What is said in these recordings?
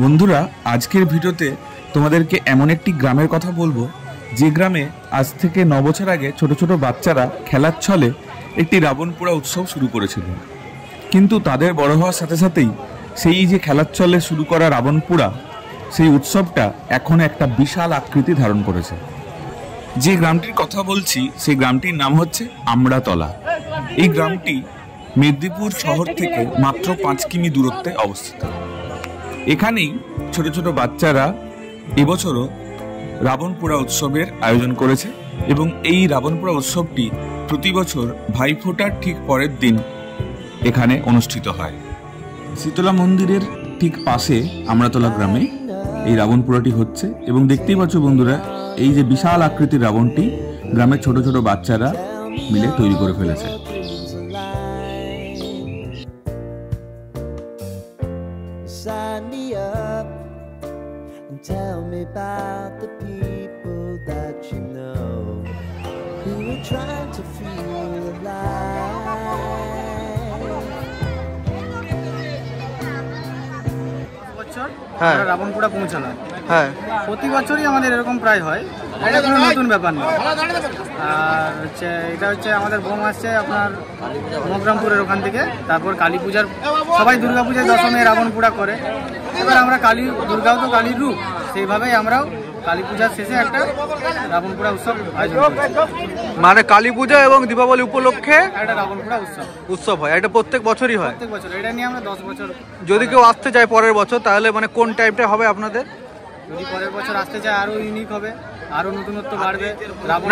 বন্ধুরা, আজকের ভিডিওতে তোমাদেরকে এমন একটি গ্রামের কথা বলবো যে গ্রামে আজ থেকে 9 বছর আগে ছোট ছোট বাচ্চারা খেলার ছলে একটি রাবণ পোড়া উৎসব শুরু করেছিল। কিন্তু তাদের বড় হওয়ার সাথে সাথেই সেই যে খেলার ছলে শুরু করা রাবণ পোড়া, সেই উৎসবটা এখন একটা বিশাল আকৃতি ধারণ করেছে। যে গ্রামটির কথা বলছি সেই গ্রামটির নাম হচ্ছে আমড়াতলা। এই গ্রামটি মেদিনীপুর শহর থেকে মাত্র 5 কিমি দূরত্বে অবস্থিত। এখানেই ছোট ছোট বাচ্চারা এবছরও রাবণ পোড়া উৎসবের আয়োজন করেছে এবং এই রাবণ পোড়া উৎসবটি প্রতি বছর ভাইফোঁটার ঠিক পরের দিন এখানে অনুষ্ঠিত হয়। শীতলা মন্দিরের ঠিক পাশে আমড়াতলা গ্রামে এই রাবণ পোড়াটি হচ্ছে এবং দেখতেই পাচ্ছ বন্ধুরা, এই যে বিশাল আকৃতির রাবণটি গ্রামের ছোট ছোট বাচ্চারা মিলে তৈরি করে ফেলেছে। Sign me up and tell me about the people that you know who are trying to feel alive. Ravan পোড়া পৌঁছানো প্রতি বছরই আমাদের এরকম প্রায় হয়, এটা কোনো নতুন ব্যাপার নয়। আর এটা হচ্ছে আমাদের বোম আসছে আপনার মকরামপুরের ওখান থেকে। তারপর কালী পূজার, সবাই দুর্গা পূজার দশমে রাবণ পোড়া করে। এবার আমরা দুর্গাও তো কালীর রূপ, সেইভাবেই আমরাও কালী পূজার শেষে একটা রাবণ পোড়া উৎসব আয়োজন করি। মানে কালী পূজা এবং দীপাবলি উপলক্ষে একটা রাবণ পোড়া উৎসব হয়। এটা প্রত্যেক বছরই হয়? প্রত্যেক বছর। এটা নিয়ে আমরা 10 বছর। যদি কেউ আসতে চায় পরের বছর, তাহলে মানে কোন টাইমটা হবে আপনাদের? যদি পরের বছর আসতে চায় আরো ইউনিক হবে, আরো নতুনত্ব বাড়বে।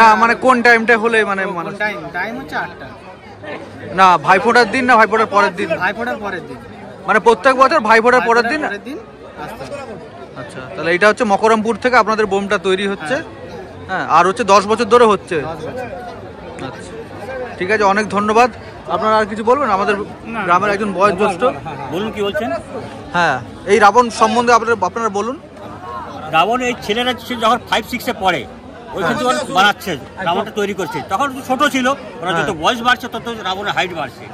না মানে কোন টাইমটা হলে মানে টাইম হচ্ছে 8টা। না ভাইফোঁটার দিন না ভাইফোঁটার পরের দিন? ভাইফোঁটার পরের দিন। মানে প্রত্যেক বছর ভাইফোঁটার পরের দিন আসতে হবে। আচ্ছা, তাহলে এটা হচ্ছে মকরমপুর থেকে আপনাদের বোমটা তৈরি হচ্ছে। হ্যাঁ, আর হচ্ছে 10 বছর ধরে হচ্ছে। আচ্ছা ঠিক আছে, অনেক ধন্যবাদ। আপনারা আর কিছু বলবেন? আমাদের গ্রামের একজন বয়োজ্যেষ্ঠ। বলুন, কি বলছেন? হ্যাঁ, এই রাবণ সম্বন্ধে আপনারা বলুন। রাবণ এই ছেলেরা যখন 5-6-এ পড়ে ওইখানে যখন বানাচ্ছে, রাবণটা তৈরি করছে, তখন ছোট ছিল। ওরা যত বয়স বাড়ছে তত রাবণের হাইট বাড়ছে।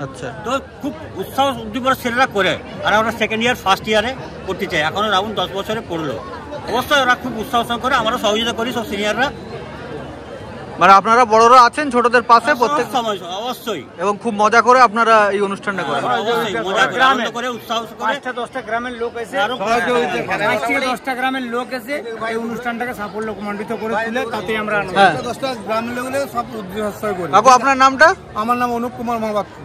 আচ্ছা, তো খুব উৎসাহ উদ্দীপনা ছেলেরা করে। আর আমরা সেকেন্ড ইয়ার ফার্স্ট ইয়ারে করতে চাই। এখনো রাবণ 10 বছরে পড়লো। অবশ্যই ওরা খুব উৎসাহ করে, আমরা সহযোগিতা করি সব সিনিয়ররা। মানে আপনারা বড়রা আছেন ছোটদের পাশে প্রত্যেক সময়, অবশ্যই। এবং খুব মজা করে আপনারা এই অনুষ্ঠানটা করেন। উৎসাহ করে 5-10টা গ্রামের লোক এসে, 10টা গ্রামের লোক এসে এই অনুষ্ঠানটাকে সাফল্যমণ্ডিত করে তুলে, তাতে আমরা 10টা গ্রামের লোক সব উদ্যোগ করি। বাবু, আপনার নামটা? আমার নাম অনুপ কুমার মহাপাত্র।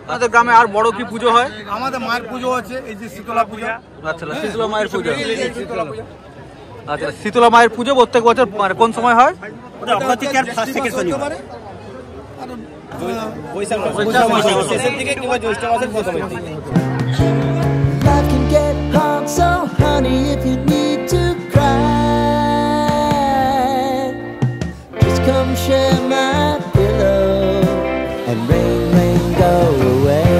আমাদের গ্রামে আর বড় কি পুজো হয়? আমাদের মায়ের পুজো আছে, এই যে শীতলা পূজা। আচ্ছা, শীতলা মায়ের পুজো। আচ্ছা, শীতলা মায়ের পুজো প্রত্যেক বছর মানে কোন সময় হয়? Life can get hard, so honey, if you need to cry, just come share my pillow and rain, rain, go away.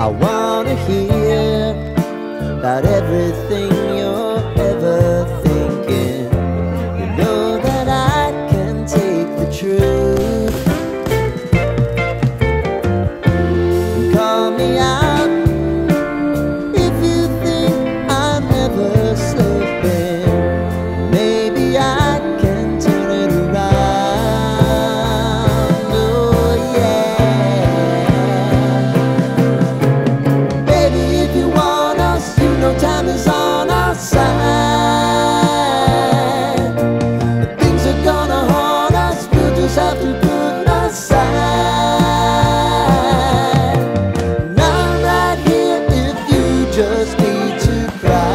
I wanna hear about everything you're ever thinking. You know that I can take the truth. Call me out if you think I'm never slipping. Maybe I can turn it around. Oh yeah. Baby, if you want us, you know time is on our side. If things are gonna haunt us, we'll just have to put aside. And I'm right here if you just need to cry.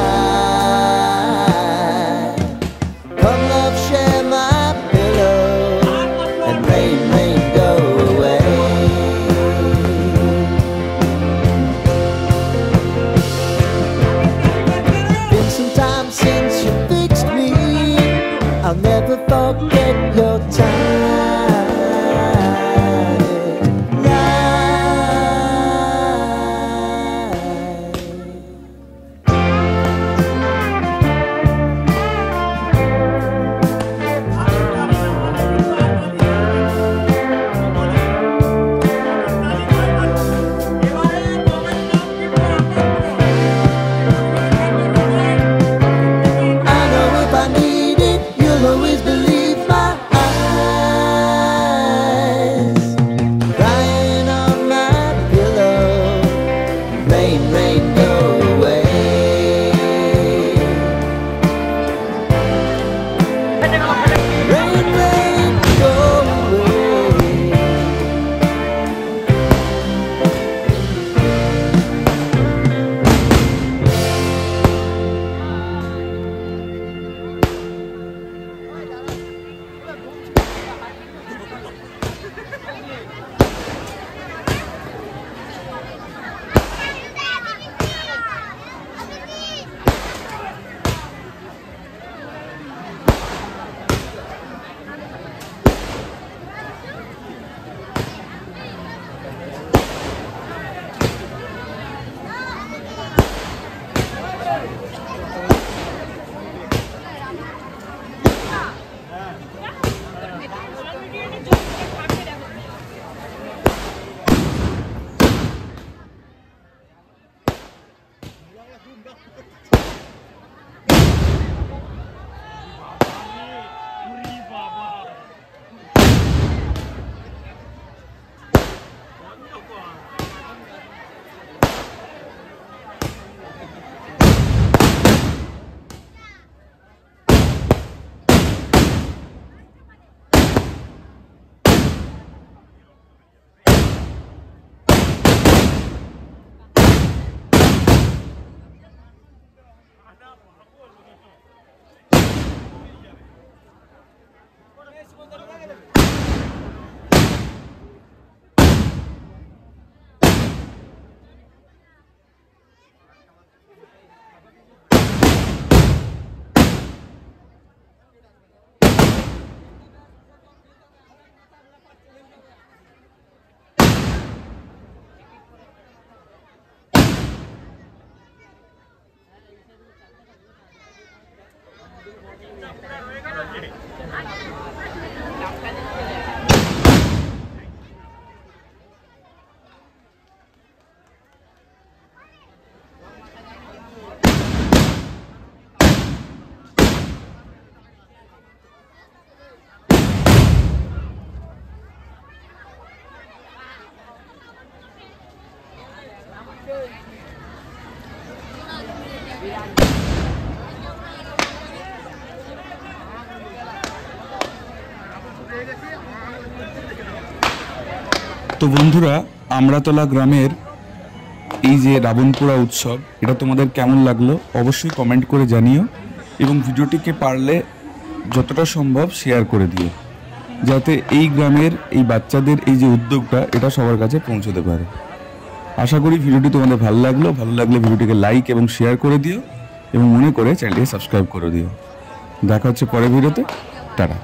Come love, share my pillow and rain, rain, go away. Been some time since you fixed me. I'll never forget your time. Life. তো বন্ধুরা, আমরাতলা গ্রামের এই যে রাবণপুরা উৎসব, এটা তোমাদের কেমন লাগলো অবশ্যই কমেন্ট করে জানিও, এবং ভিডিওটিকে পারলে যতটা সম্ভব শেয়ার করে দিও, যাতে এই গ্রামের এই বাচ্চাদের এই যে উদ্যোগটা এটা সবার কাছে পৌঁছতে পারে। আশা করি ভিডিওটি তোমাদের ভালো লাগলে ভিডিওটিকে লাইক এবং শেয়ার করে দিও, এবং মনে করে চ্যানেলটিকে সাবস্ক্রাইব করে দিও। দেখা হচ্ছে পরের ভিডিওতে। টাটা।